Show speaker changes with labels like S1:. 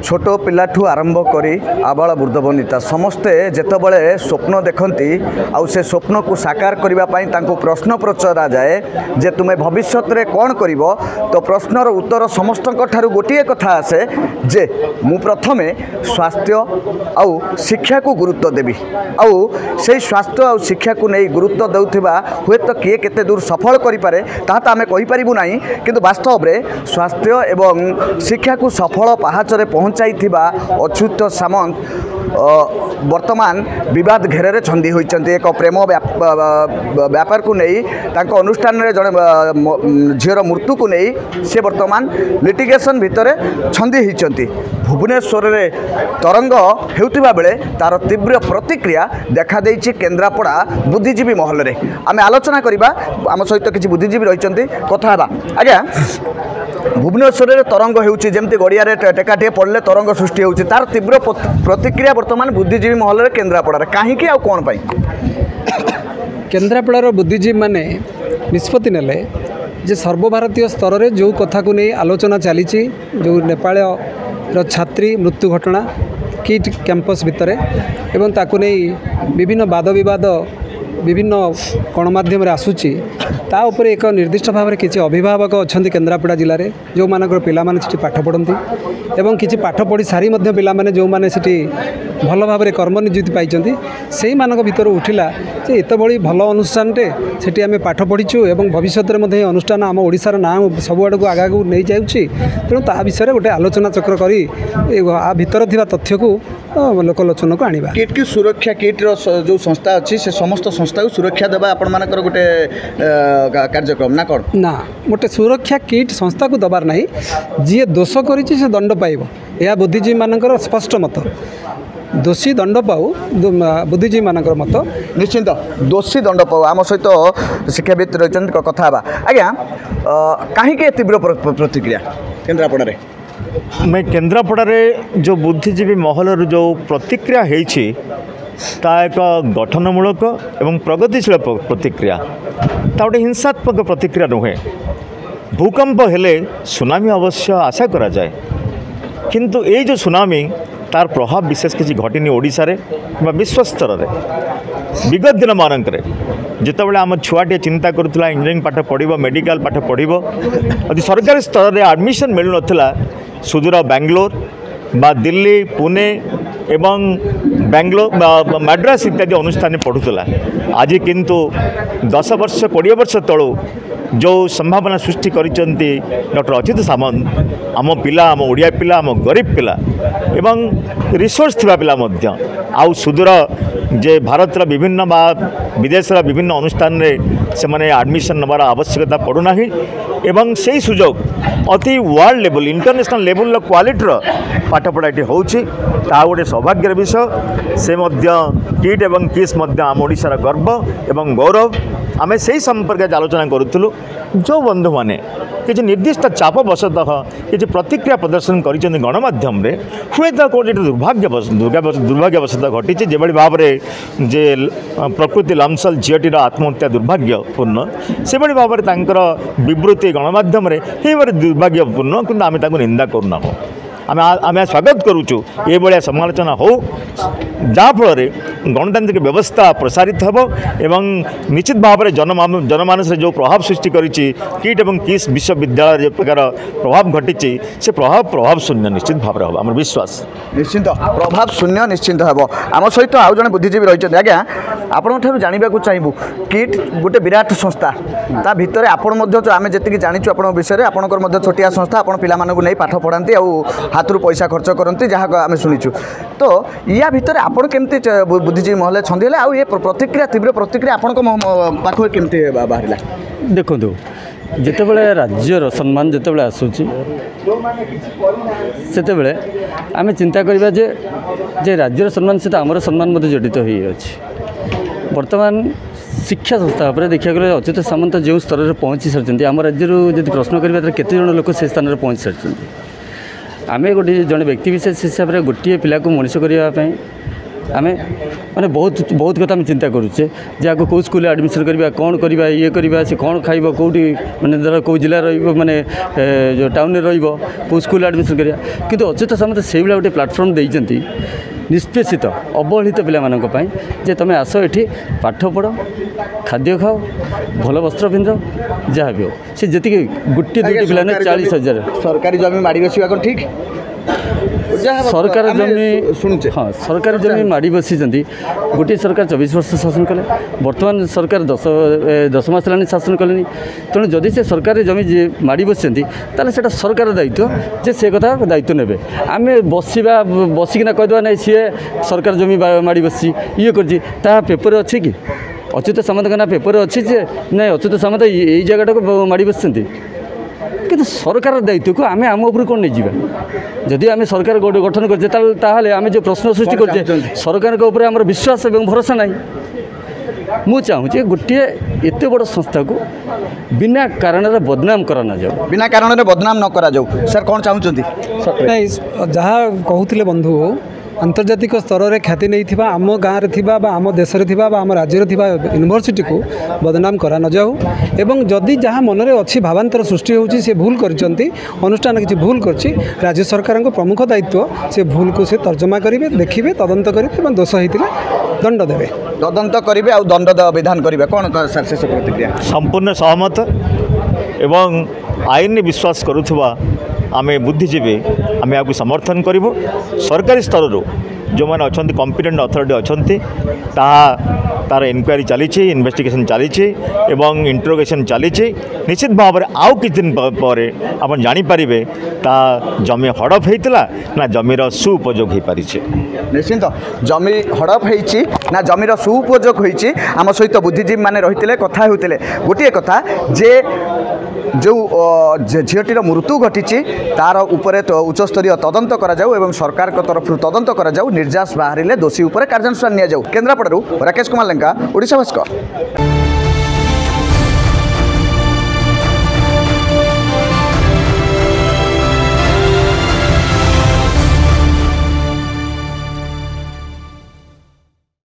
S1: छोट पिलाठू आरंभ करी आबाल वृद्ध वनिता समस्ते जेतबले स्वप्न देखती आउ से स्वप्न को साकार करने प्रश्न पचरा जाए जे तुम्हें भविष्य में कौन कर तो प्रश्नर उत्तर समस्त गोटे कथा आसे जे मु प्रथमे स्वास्थ्य आउ शिक्षा को गुरुत्व देवी आउ से स्वास्थ्य आउ शिक्षा को नहीं गुरुत्व देउथिबा हुए तो किए केते दूर सफल करिपारे ताहा तो आमे कहि परिबु नाही किंतु वास्तव में स्वास्थ्य एवं शिक्षा को सफल पहाचरे पहुँचाई अच्युत सामंत वर्तमान विवाद घेरे छंदी होइचंती एक प्रेम व्यापार को नहीं तांको अनुष्ठान में जड़े झीर मृत्यु को नहीं से वर्तमान लिटिगेशन भितर छंदी होइचंती भुवनेश्वर में तरंग हेउतिबा बेले तार तीव्र प्रतिक्रिया देखा देइछि केन्द्रापड़ा बुद्धिजीवी महल रे आमे आलोचना करिबा आम सहित किछि बुद्धिजीवी रहिचंती कथा हेबा आज्ञा भुवनेश्वर में तरंग होउछि जेमति गड़िया टेकाटे पड़े तरंग सृष्टि होउछि तार तीव्र प्रतिक्रिया वर्तमान बुद्धिजीवी महल रे केन्द्रापड़ा कहीं आ कौन पाई
S2: केन्द्रापड़ार बुद्धिजीवी माने निष्पत्ति नेले जे सर्वभारतीय स्तर में जो कथा को नहीं आलोचना चली जो नेपाल छात्री मृत्यु घटना किट कैंपस भितर एवं ताकु नहीं विभिन्न वाद विवाद विभिन्न गणमाध्यम आसूची ता उपरे एक निर्दिष्ट भाव में किसी अभिभावक अच्छा केन्द्रापड़ा जिले में जो मानकर पिला माने पाठ पढ़ती एवं किसी पाठ पढ़ी सारी पिला माने जो माने भल भाव में कर्म नियुक्ति पाई से मानक भितर उठिला जे एत बड़ी भल अनुष्ठान से आम पाठ पढ़ीचु एवं भविष्य में अनुष्ठान आम ओडिशार नाम सबुआड़ को आगा को नहीं जाऊँगी तेणु ता विषय गोटे आलोचना चक्र करी आ भितर थिबा तथ्य को लोकलोचन को आनिबा
S1: किट की सुरक्षा किट जो संस्था अच्छी से समस्त संस्था को सुरक्षा देवा आपण मानकर गोटे कार्यक्रम ना कौन
S2: ना गोटे सुरक्षा किट संस्था को दबार नहीं जी दोष करिछि से दंड पाइब यह बुद्धिजीवी मानकर स्पष्ट मत दोषी दंड पाऊ बुद्धिजीवी मानकर मत
S1: निश्चिंत दोषी दंड पाऊ आम सहित शिक्षाविद रही कथा आज्ञा कहीं तीव्र प्रतिक्रिया केन्द्रापड़ा
S3: मैं केन्द्रापड़ा जो बुद्धिजीवी महल जो प्रतिक्रिया होती ता एक गठनमूलक एवं प्रगतिशील प्रतिक्रिया ता गोटे हिंसात्मक प्रतिक्रिया नुहे भूकंप हेले सुनामी अवश्य आशा करा जाए किंतु ये जो सुनामी तार प्रभाव विशेष किसी घटनी ओडिशा रे कि विश्व स्तर में विगत दिन मानक जितेबाला आम छुआटे चिंता करुला इंजीनियरिंग पाठ पढ़ो मेडिकल पाठ पढ़ो यदि सरकारी स्तर में एडमिशन मिलू नाला सुदूर बेंगलोर बा दिल्ली पुणे एवं बेंगलोर मद्रास इत्यादि अनुष्ठान पढ़ुला आज किंतु 10 वर्ष 20 वर्ष तलू जो संभावना सृष्टि करिसेंती डॉक्टर अच्युत सामंत आम पिला आम ओडिया पिला आम गरीब पिला एवं रिसोर्स थिबा पिला मध्य आउ सुदूर जे भारतर विभिन्न बा विदेश विभिन्न अनुष्ठान रे से माने एडमिशन नबार आवश्यकता पड़ूना एवं से सुजोग अति वर्ल्ड लेवल इंटरनेशनल लेवल क्वालिटीर पाठपढ़ाटी होउछि ता गोटे सौभाग्यर विषय से मध्य किट एवं किस मध्य आम ओडिशार गर्व एवं गौरव आमे से संपर्क आलोचना करूँ जो बंधु मैंने किसी निर्दिष्ट चाप वशतः किसी प्रतिक्रिया प्रदर्शन कर गणमाध्यम हुए तो कौटे दुर्भाग्यवशतः घटी जो भाव में जे प्रकृति लमसल झीटीर आत्महत्या दुर्भाग्यपूर्ण से भाव में विवृत्ति गणमाध्यम दुर्भाग्यपूर्ण कि आम निंदा करूना आम स्वागत करुचु ये भाया समालोचना हो जहाँफल गणतांत्रिक व्यवस्था प्रसारित हो एवं निश्चित भाव में जनमानस जो प्रभाव सृष्टि करिछि किट एवं किस विश्वविद्यालय जो प्रकार प्रभाव घटी से प्रभाव शून्य निश्चित भाव में हम आम विश्वास
S1: निश्चिंत प्रभाव शून्य निश्चिंत हम आम सहित आउ जड़े बुद्धिजीवी रही आज्ञा आपंठ जानवाक चाहबू किट गोटे विराट संस्था ता भितर आपण आम जी जाचु आप विषय आपंकर छोटिया संस्था आप पिला नहीं पाठ पढ़ाती हाथ रू पैसा खर्च करती जहाँ आम शुणीचु तो या भितर आपड़ केमती बुद्धिजीवी महल छंदी आउ ये प्रतिक्रिया तीव्र प्रतिक्रिया आपण पाख केमती बाहर
S4: देखो जितेबाला राज्यर सम्मान जितेबाला आसूची सेतेबेले आमे चिंता करिबा जे राज्यर सम्मान सहित आमर सम्मान मध्य जड़ित हो वर्तमान शिक्षा संस्था पर देखा गले अच्युत सामंत जो स्तर में पहुँची सारी आम राज्य जब प्रश्न करें केते जन लोक से स्थान में पहुँची सारी आम गोटे जड़े व्यक्ति विशेष हिसाब से गोटे पिला को मनीष करने आमे माने बहुत बहुत कथा आम चिंता करुचे जे आगे कौ स्कूल एडमिशन करवा कौन करवा ये करवा से कौन खाइब कौटी माने धर कौ जिले माने जो टाउन में रही स्कूल एडमिशन करवा किंतु अच्युत सामंत से गोटे प्लाटफर्म देइचंती निष्पेषित अवहेलित पाई जे तुम आस ये पाठ पढ़ खाद्य खाओ भल वस्त्र पिंध जहाँ भी हो सी जी गोटे दुटी पिला 40,000
S1: सरकारी जमी माड़ी बसवा कौन ठीक
S4: सरकार जमी
S1: शुणुचे
S4: हाँ सरकार जमी माड़ी बसी गोटे सरकार 24 वर्ष शासन कले बर्तमान सरकार 10 मास है शासन कले तेणु जदि से सरकारी जमी माड़ी बसी से सरकार दायित्व जे से कथा दायित्व ने आम बसवा बसिकिना कहदेवा ना सी सरकार जमी माड़ी बसी ये कर पेपर अच्छे कि अच्युत सामंत ना पेपर अच्छी जे ना अच्युत सामंत यही जगह को माड़ी बस किंतु सरकार दायित्व को आम आम उपर कौन नहीं जावा जदि आम सरकार गठन करते आम जो प्रश्न सृष्टि करते सरकार के आम विश्वास और भरोसा ना मु चाहूँगी गोटे एत बड़ संस्था को बिना कारण बदनाम करा न जाओ
S1: बिना कारण बदनाम न करा जाऊ सर कौन चाहूँगी
S2: नहीं जहाँ कहते बंधु आंतर्जातिक स्तर में ख्याति नहीं आम गाँव में आम देश में आम राज्य यूनिवर्सिटी को बदनाम करा न जाऊ एवं जदि जहाँ मन में अच्छी भावांतर सृष्टि होची से भूल करचंती अनुष्ठान किसी भूल करची राज्य सरकार प्रमुख दायित्व से भूल को से तर्जमा करेंगे देखिए तदंत करेंगे दोष होता दंड देवे
S1: तदंत करेंगे और दंड विधान करेंगे कौन सर शेष प्रतिक्रिया
S3: संपूर्ण सहमत एवं आईन विश्वास करुवा आमे बुद्धिजीवी आमे आपको समर्थन करूँ सरकारी स्तर जो मैंने अच्छा कॉम्पिटेंट अथॉरिटी अच्छा तार इनक्वारी चली इन्वेस्टिगेशन चली इंट्रोगेशन चली निश्चित भाव में आउ कि दिन पर आप जानीपारे ता जमी हड़प होता ना जमीर सुपयोग हो पारी
S1: निश्चिंत जमी हड़प होती ना जमीर सुपयोग होती आम सहित बुद्धिजीवी मैंने रही कथा होते गोटे कथा जे जो झीटीर मृत्यु घटी तार उपरे तो उच्चस्तरीय तदंत करा जाऊ एवं सरकार को तरफ तदंत करा जाऊ निर्जास बाहर दोषी उपरे कार्यानुष्ठान निया जाऊ केन्द्रापड़ारू राकेश कुमार लेंका ओडिशा भास्कर।